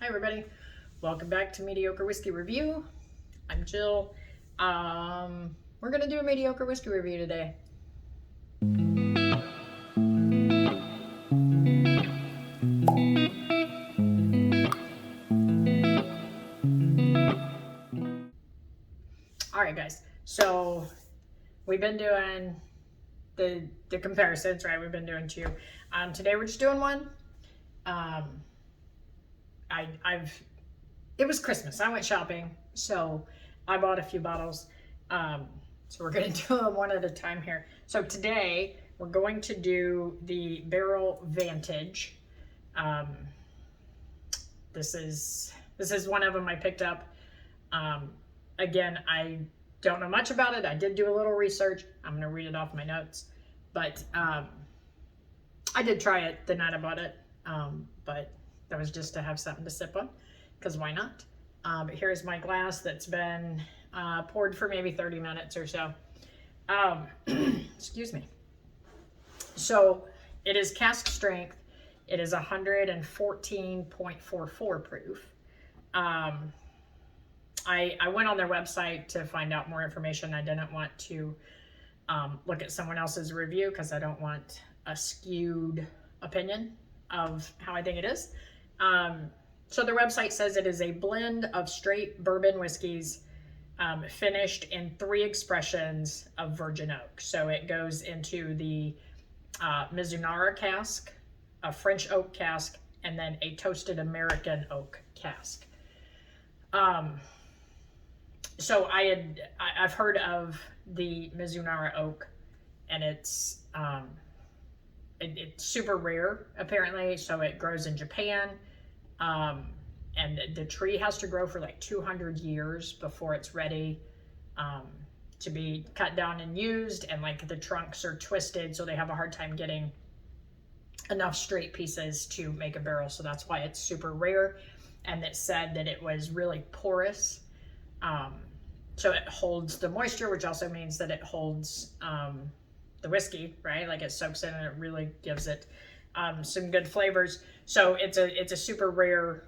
Hi everybody, welcome back to Mediocre Whiskey Review. I'm Jill. We're gonna do a mediocre whiskey review today. Alright guys, so we've been doing the comparisons, right? We've been doing two. Today we're just doing one. It was Christmas. I went shopping, so I bought a few bottles. So we're going to do them one at a time here. So today we're going to do the Barrell Vantage. This is one of them I picked up. Again, I don't know much about it. I did do a little research. I'm going to read it off my notes, but I did try it the night I bought it, but that was just to have something to sip on, because why not? But here's my glass that's been poured for maybe 30 minutes or so. Excuse me. So it is cask strength. It is 114.44 proof. I went on their website to find out more information. I didn't want to look at someone else's review because I don't want a skewed opinion of how I think it is. So their website says it is a blend of straight bourbon whiskeys finished in 3 expressions of virgin oak. So it goes into the Mizunara cask, a French oak cask, and then a toasted American oak cask. So I've heard of the Mizunara oak, and it's super rare apparently. So it grows in Japan, and the tree has to grow for like 200 years before it's ready to be cut down and used, and like the trunks are twisted, so they have a hard time getting enough straight pieces to make a barrel. So that's why it's super rare. And it said that it was really porous. So it holds the moisture, which also means that it holds the whiskey, right? Like it soaks in and it really gives it some good flavors. So it's a super rare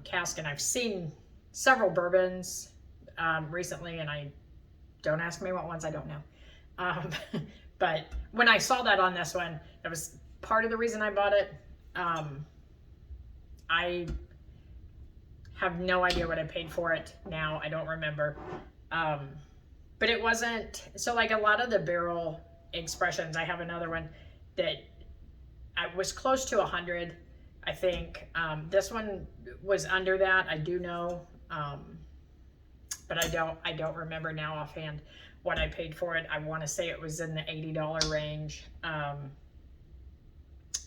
cask, and I've seen several bourbons recently, and don't ask me what ones, I don't know. But when I saw that on this one, that was part of the reason I bought it. I have no idea what I paid for it now. I don't remember. But it wasn't, so like a lot of the barrel expressions, I have another one that I was close to 100, I think. This one was under that, I do know, but I don't remember now offhand what I paid for it. I want to say it was in the $80 range.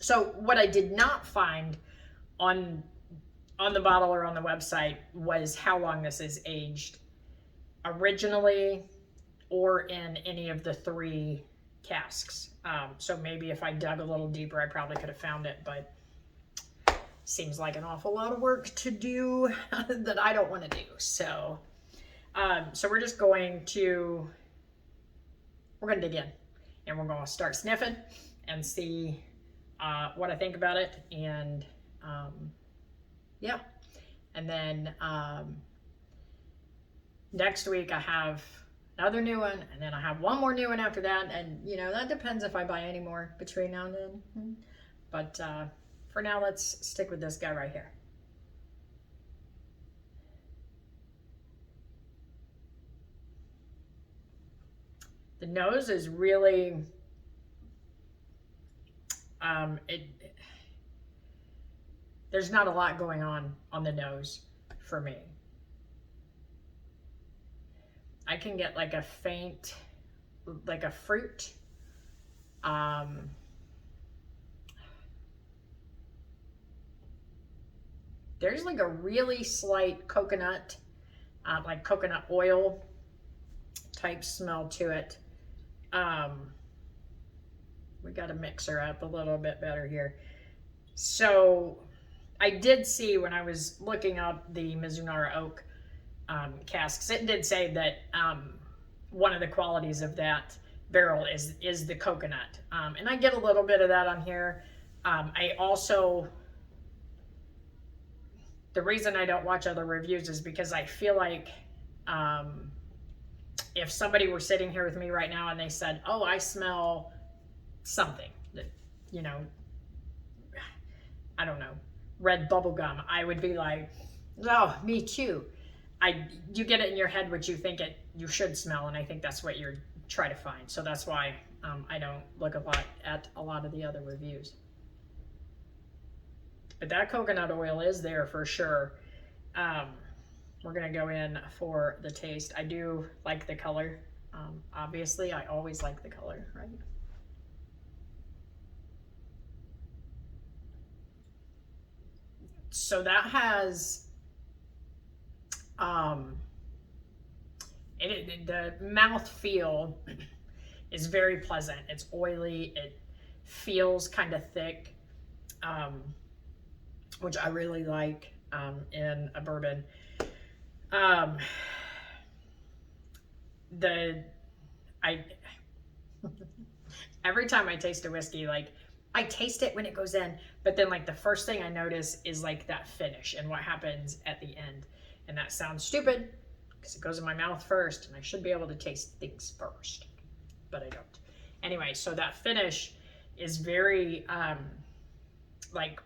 So what I did not find on the bottle or on the website was how long this is aged originally, or in any of the 3 casks. So maybe if I dug a little deeper, I probably could have found it, but seems like an awful lot of work to do that I don't want to do. So we're just going to dig in, and we're going to start sniffing and see what I think about it. And yeah, and then next week I have another new one, and then I have one more new one after that, and you know, that depends if I buy any more between now and then. But for now, let's stick with this guy right here. The nose is really there's not a lot going on the nose for me. I can get like a faint, like a fruit. There's like a really slight coconut, like coconut oil type smell to it. We got to mix her up a little bit better here. So I did see when I was looking up the Mizunara oak casks, it did say that one of the qualities of that barrel is the coconut, and I get a little bit of that on here. I also the reason I don't watch other reviews is because I feel like if somebody were sitting here with me right now and they said, oh, I smell something that, you know, I don't know, red bubble gum, I would be like, oh, me too. You get it in your head what you think you should smell, and I think that's what you're trying to find. So that's why I don't look at a lot of the other reviews. But that coconut oil is there for sure. We're gonna go in for the taste. I do like the color. Obviously, I always like the color, right? So that has the mouth feel is very pleasant. It's oily. It feels kind of thick, which I really like in a bourbon. Every time I taste a whiskey, like I taste it when it goes in, but then like the first thing I notice is like that finish and what happens at the end. And that sounds stupid because it goes in my mouth first, and I should be able to taste things first, but I don't. Anyway, so that finish is very like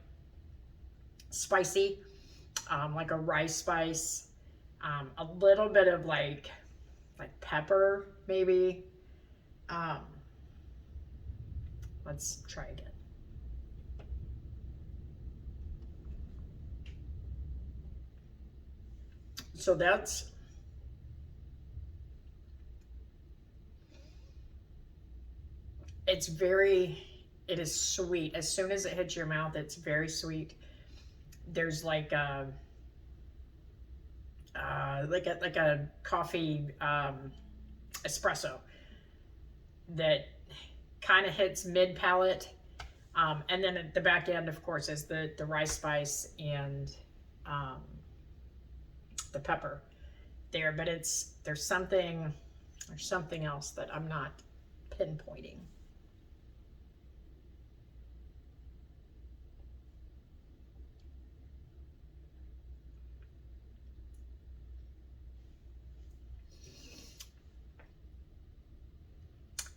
spicy, like a rice spice, a little bit of like pepper maybe. Let's try again. So it is sweet. As soon as it hits your mouth, it's very sweet. There's like a coffee espresso that kind of hits mid palate, and then at the back end, of course, is the rice spice and the pepper there. But there's something else that I'm not pinpointing.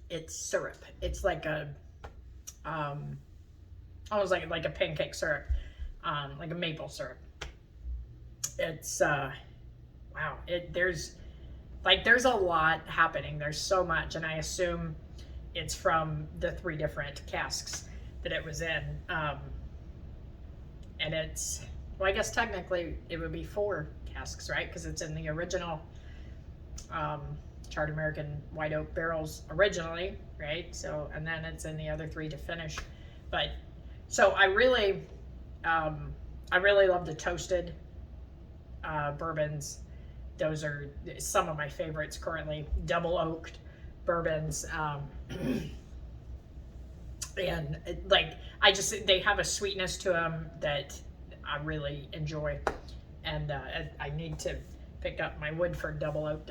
It's syrup. It's like a almost like a pancake syrup, like a maple syrup. It's wow. There's a lot happening. There's so much, and I assume it's from the 3 different casks that it was in. And it's, well, I guess technically it would be 4 casks, right? Because it's in the original Charred American White Oak barrels originally, right? So, and then it's in the other 3 to finish. But so I really love the toasted bourbons. Those are some of my favorites currently. Double oaked bourbons, and like they have a sweetness to them that I really enjoy. And I need to pick up my Woodford double oak.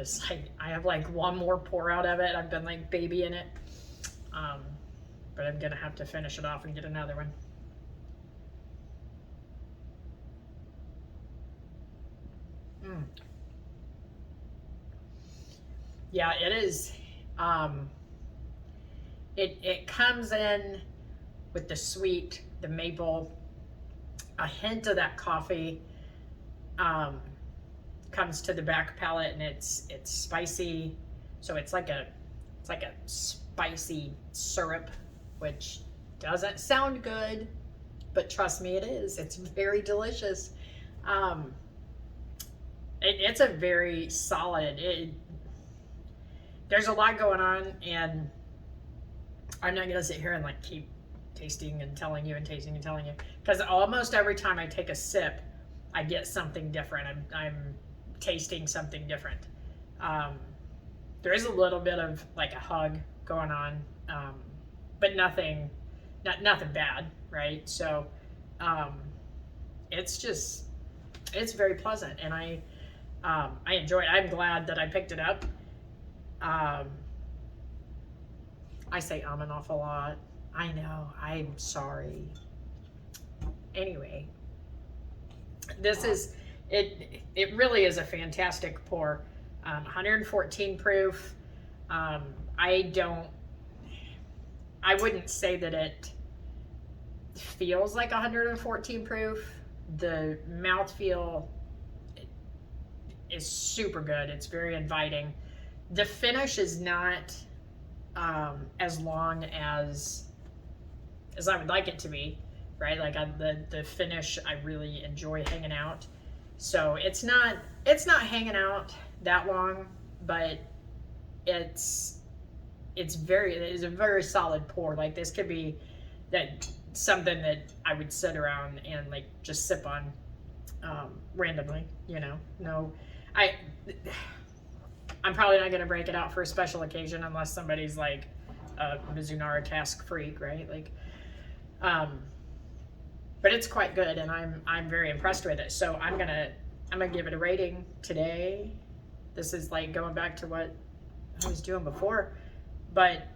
I have like one more pour out of it. I've been like babying it, but I'm gonna have to finish it off and get another one. Yeah, it is. It comes in with the sweet, the maple, a hint of that coffee. Comes to the back palate, and it's spicy. So it's like a spicy syrup, which doesn't sound good, but trust me, it is. It's very delicious. It's a very solid. There's a lot going on, and I'm not gonna sit here and like keep tasting and telling you and tasting and telling you, because almost every time I take a sip, I get something different. I'm tasting something different. There is a little bit of like a hug going on, but nothing bad, right? So it's very pleasant, and I enjoy it. I'm glad that I picked it up. I say an awful lot. I know. I'm sorry. Anyway, This is, it really is a fantastic pour. 114 proof. Um, I don't, I wouldn't say that it feels like 114 proof. The mouthfeel is super good. It's very inviting. The finish is not as long as I would like it to be, right? Like the finish, I really enjoy hanging out. So it's not hanging out that long, but it's it is a very solid pour. Like this could be that something that I would sit around and like just sip on randomly. No, I I'm probably not gonna break it out for a special occasion unless somebody's like a Mizunara cask freak, right? Like, um, but it's quite good, and I'm very impressed with it. So I'm gonna give it a rating today. This is like going back to what I was doing before, but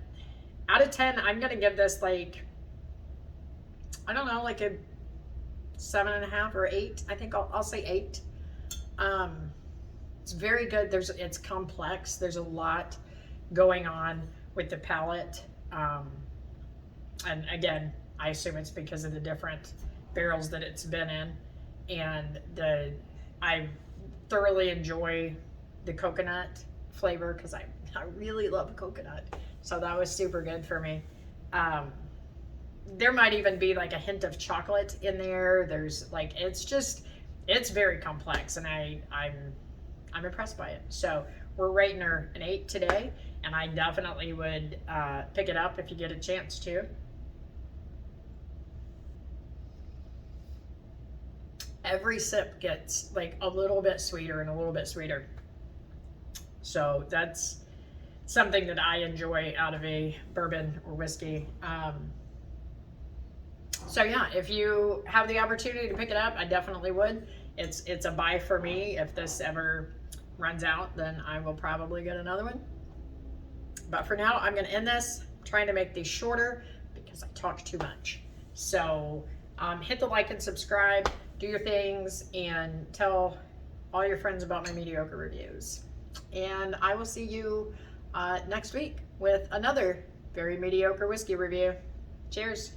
out of 10, I'm gonna give this like, I don't know, like a 7.5 or 8. I think I'll say 8. It's very good. It's complex. There's a lot going on with the palate, and again, I assume it's because of the different barrels that it's been in, and I thoroughly enjoy the coconut flavor because I really love coconut, so that was super good for me. There might even be like a hint of chocolate in there. There's like it's very complex, and I'm impressed by it. So we're rating her an 8 today, and I definitely would pick it up if you get a chance to. Every sip gets like a little bit sweeter and a little bit sweeter. So that's something that I enjoy out of a bourbon or whiskey. So yeah, if you have the opportunity to pick it up, I definitely would. It's a buy for me. If this ever runs out, then I will probably get another one. But for now, I'm going to end this. I'm trying to make these shorter because I talk too much. So hit the like and subscribe, do your things, and tell all your friends about my mediocre reviews. And I will see you next week with another very mediocre whiskey review. Cheers.